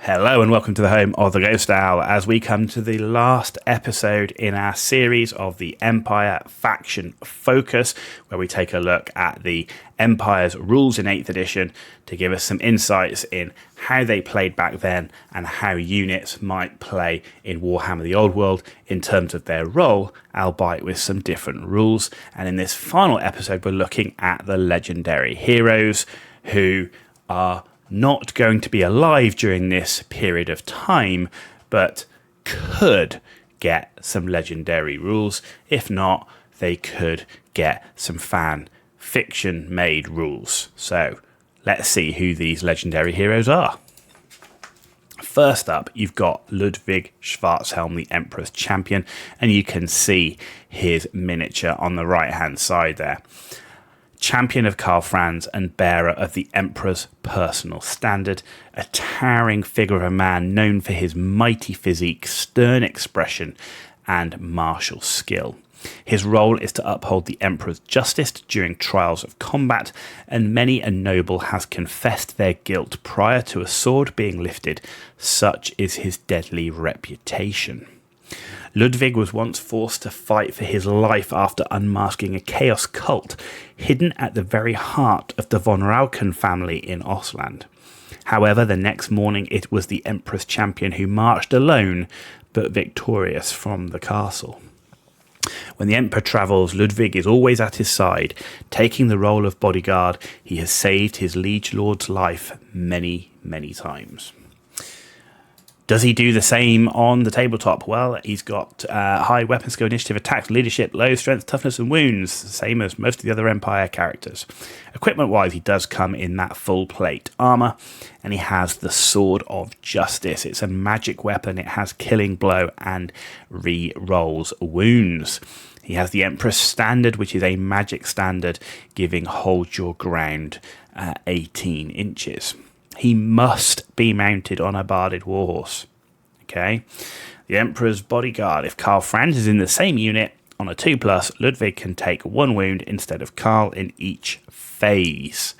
Hello and welcome to the home of the Ghost Owl as we come to the last episode in our series of the Empire Faction Focus, where we take a look at the Empire's rules in 8th edition to give us some insights in how they played back then and how units might play in Warhammer The Old World in terms of their role, albeit with some different rules. And in this final episode, we're looking at the legendary heroes who are not going to be alive during this period of time, but could get some legendary rules. If not, they could get some fan fiction made rules. So let's see who these legendary heroes are. First up, you've got Ludwig Schwarzhelm, the Emperor's Champion, and you can see his miniature on the right hand side there. Champion of Karl Franz and bearer of the Emperor's personal standard, a towering figure of a man known for his mighty physique, stern expression, and martial skill. His role is to uphold the Emperor's justice during trials of combat, and many a noble has confessed their guilt prior to a sword being lifted. Such is his deadly reputation. Ludwig was once forced to fight for his life after unmasking a chaos cult hidden at the very heart of the von Rauken family in Ostland. However, the next morning it was the Emperor's Champion who marched alone but victorious from the castle. When the Emperor travels, Ludwig is always at his side. Taking the role of bodyguard, he has saved his liege lord's life many, many times. Does he do the same on the tabletop? Well, he's got high weapon skill, initiative, attacks, leadership, low strength, toughness, and wounds, same as most of the other Empire characters. Equipment-wise, he does come in that full plate armor, and he has the Sword of Justice. It's a magic weapon. It has killing blow and re-rolls wounds. He has the Emperor's Standard, which is a magic standard, giving hold your ground 18 inches. He must be mounted on a barded warhorse. Okay. The Emperor's Bodyguard. If Karl Franz is in the same unit on a 2+, Ludwig can take 1 wound instead of Karl in each phase.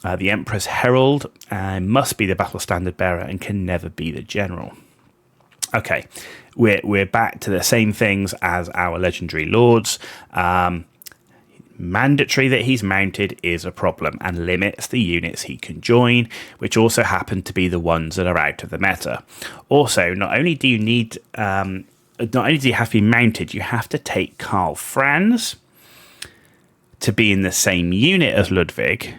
The Emperor's Herald must be the battle standard bearer and can never be the general. Okay, we're back to the same things as our legendary lords. Mandatory that he's mounted is a problem and limits the units he can join, which also happen to be the ones that are out of the meta. Also, not only do you have to be mounted, you have to take Karl Franz to be in the same unit as Ludwig,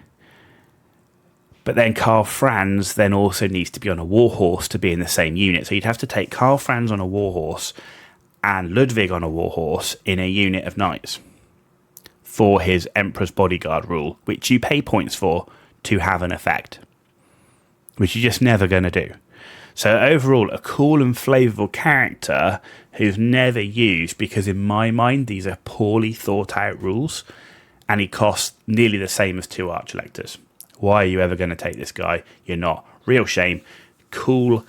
but then Karl Franz then also needs to be on a warhorse to be in the same unit. So you'd have to take Karl Franz on a warhorse and Ludwig on a warhorse in a unit of knights for his Emperor's Bodyguard rule, which you pay points for to have an effect, which you're just never going to do. So overall, a cool and flavourful character who's never used, because in my mind, these are poorly thought out rules, and he costs nearly the same as 2 Archlectors. Why are you ever going to take this guy? You're not. Real shame. Cool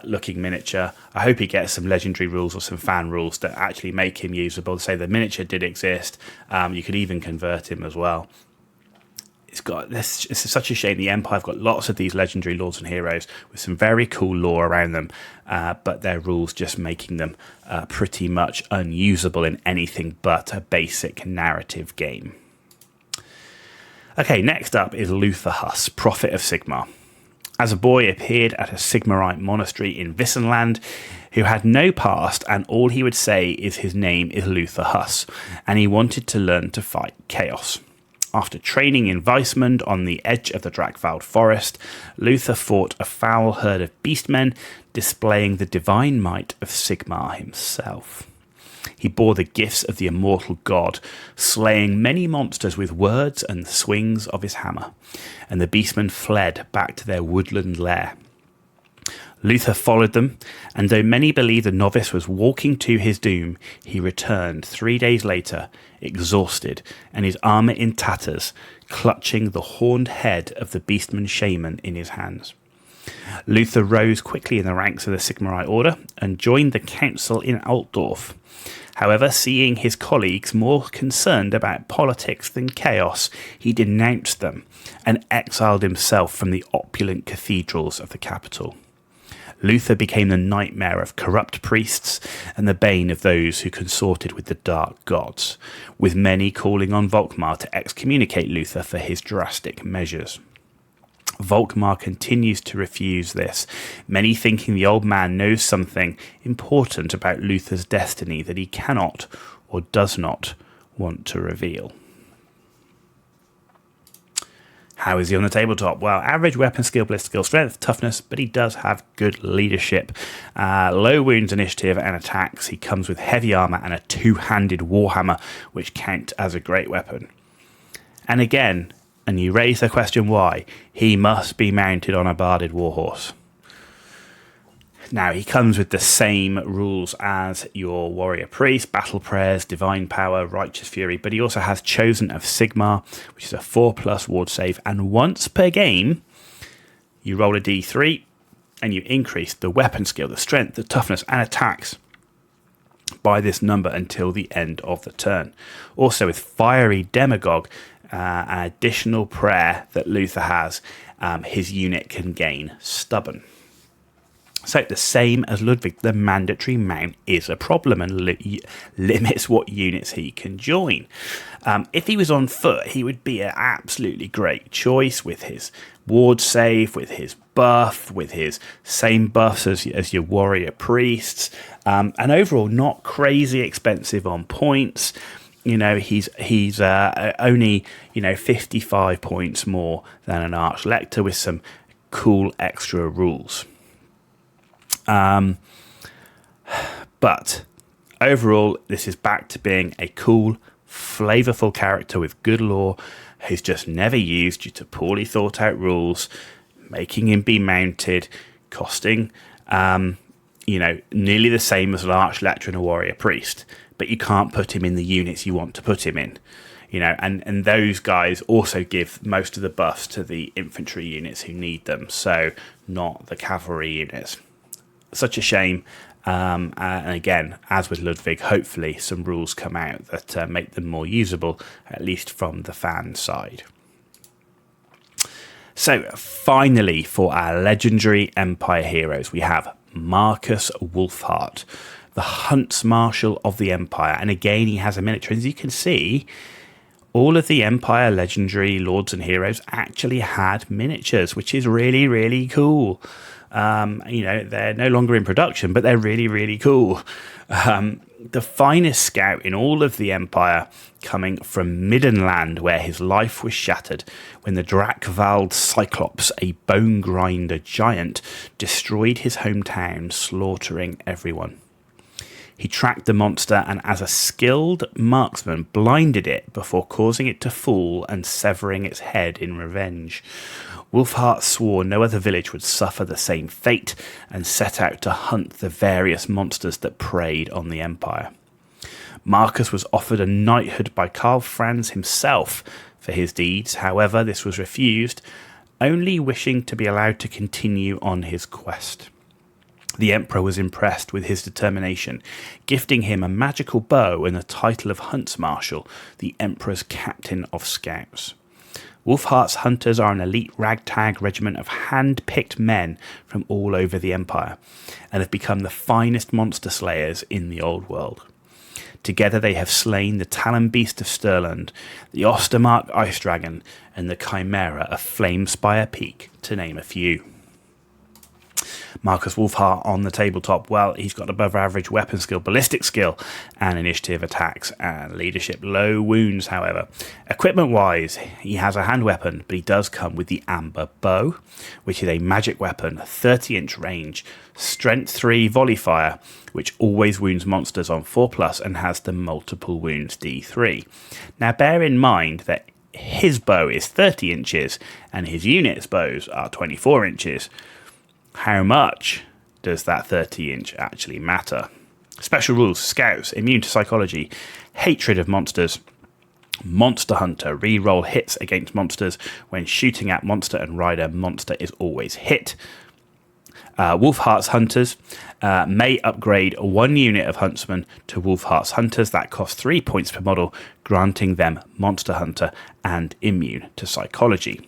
looking miniature. I hope he gets some legendary rules or some fan rules that actually make him usable. Say the miniature did exist. You could even convert him as well. It's such a shame. The Empire have got lots of these legendary lords and heroes with some very cool lore around them, but their rules just making them pretty much unusable in anything but a basic narrative game. Okay, next up is Luther Huss, Prophet of Sigmar. As a boy, appeared at a Sigmarite monastery in Wissenland, who had no past, and all he would say is his name is Luther Huss, and he wanted to learn to fight chaos. After training in Weismund on the edge of the Drakvald forest, Luther fought a foul herd of beastmen, displaying the divine might of Sigmar himself. He bore the gifts of the immortal god, slaying many monsters with words and the swings of his hammer, and the beastmen fled back to their woodland lair. Luther followed them, and though many believe the novice was walking to his doom, he returned 3 days later, exhausted, and his armour in tatters, clutching the horned head of the beastman shaman in his hands. Luther rose quickly in the ranks of the Sigmarite order and joined the council in Altdorf. However, seeing his colleagues more concerned about politics than chaos, he denounced them and exiled himself from the opulent cathedrals of the capital. Luther became the nightmare of corrupt priests and the bane of those who consorted with the dark gods, with many calling on Volkmar to excommunicate Luther for his drastic measures. Volkmar continues to refuse this, many thinking the old man knows something important about Luther's destiny that he cannot or does not want to reveal. How is he on the tabletop? Well, average weapon skill, ballistic skill, strength, toughness, but he does have good leadership. Low wounds, initiative, and attacks. He comes with heavy armor and a two-handed warhammer, which count as a great weapon. And again, and you raise the question why, he must be mounted on a barded warhorse. Now, he comes with the same rules as your warrior priest, battle prayers, divine power, righteous fury, but he also has Chosen of Sigmar, which is a 4+ ward save, and once per game, you roll a d3, and you increase the weapon skill, the strength, the toughness, and attacks by this number until the end of the turn. Also, with Fiery Demagogue, an additional prayer that Luther has, his unit can gain Stubborn. So the same as Ludwig, the mandatory mount is a problem and limits what units he can join. If he was on foot, he would be an absolutely great choice with his ward save, with his buff, with his same buffs as your warrior priests, and overall not crazy expensive on points. You know, he's only 55 points more than an Archlector with some cool extra rules. But overall, this is back to being a cool, flavorful character with good lore who's just never used due to poorly thought out rules, making him be mounted, costing, nearly the same as an Archlector and a warrior priest, but you can't put him in the units you want to put him in. And those guys also give most of the buffs to the infantry units who need them, so not the cavalry units. Such a shame. And again, as with Ludwig, hopefully some rules come out that make them more usable, at least from the fan side. So finally, for our legendary Empire heroes, we have Marcus Wolfhart, the Hunts Marshal of the Empire. And again, he has a miniature. As you can see, all of the Empire legendary lords and heroes actually had miniatures, which is really, really cool. They're no longer in production, but they're really, really cool. The finest scout in all of the Empire, coming from Middenland, where his life was shattered when the Drakvald Cyclops, a bone grinder giant, destroyed his hometown, slaughtering everyone. He tracked the monster and, as a skilled marksman, blinded it before causing it to fall and severing its head in revenge. Wolfhart swore no other village would suffer the same fate and set out to hunt the various monsters that preyed on the Empire. Marcus was offered a knighthood by Karl Franz himself for his deeds. However, this was refused, only wishing to be allowed to continue on his quest. The Emperor was impressed with his determination, gifting him a magical bow and the title of Hunts Marshal, the Emperor's Captain of Scouts. Wolfhart's hunters are an elite ragtag regiment of hand-picked men from all over the Empire, and have become the finest monster slayers in the Old World. Together they have slain the Talon Beast of Stirland, the Ostermark Ice Dragon, and the Chimera of Flamespire Peak, to name a few. Marcus Wolfhart on the tabletop, well, he's got above average weapon skill, ballistic skill, and initiative, attacks, and leadership. Low wounds, however. Equipment wise, he has a hand weapon, but he does come with the Amber Bow, which is a magic weapon, 30-inch range, strength 3 volley fire, which always wounds monsters on 4+ and has the multiple wounds D3. Now bear in mind that his bow is 30 inches and his unit's bows are 24 inches. How much does that 30-inch actually matter? Special rules: Scouts, immune to psychology, hatred of monsters, Monster Hunter, reroll hits against monsters. When shooting at monster and rider, monster is always hit. Wolfhart's Hunters may upgrade one unit of Huntsman to Wolfhart's Hunters. That costs 3 points per model, granting them Monster Hunter and immune to psychology.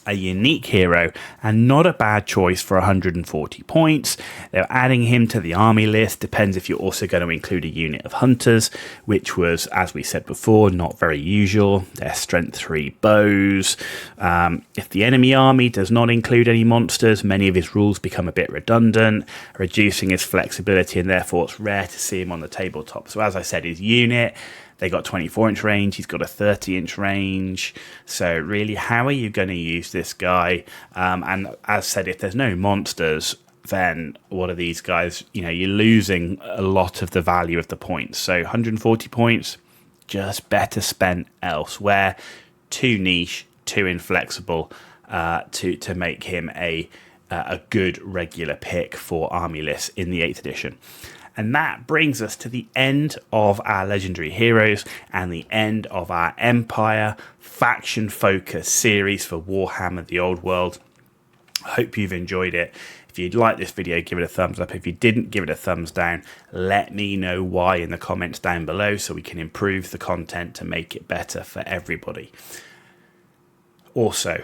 a unique hero and not a bad choice for 140 points. They're adding him to the army list. Depends if you're also going to include a unit of hunters, which was, as we said before, not very usual. They're strength 3 bows. If the enemy army does not include any monsters, many of his rules become a bit redundant, reducing his flexibility, and therefore it's rare to see him on the tabletop. So as I said, his unit, they got 24-inch range, he's got a 30-inch range. So really, how are you going to use this guy? And as said, if there's no monsters, then what are these guys? You know, you're losing a lot of the value of the points. So 140 points, just better spent elsewhere. Too niche, too inflexible to make him a good regular pick for army lists in the 8th edition. And that brings us to the end of our Legendary Heroes and the end of our Empire Faction Focus series for Warhammer The Old World. I hope you've enjoyed it. If you'd like this video, give it a thumbs up. If you didn't, give it a thumbs down. Let me know why in the comments down below so we can improve the content to make it better for everybody. Also,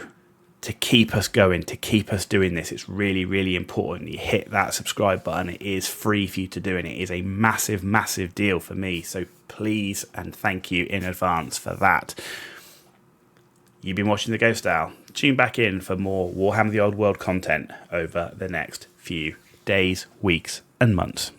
to keep us going, to keep us doing this, it's really, really important you hit that subscribe button. It is free for you to do, and it is a massive, massive deal for me. So please and thank you in advance for that. You've been watching The Ghost Owl. Tune back in for more Warhammer The Old World content over the next few days, weeks, and months.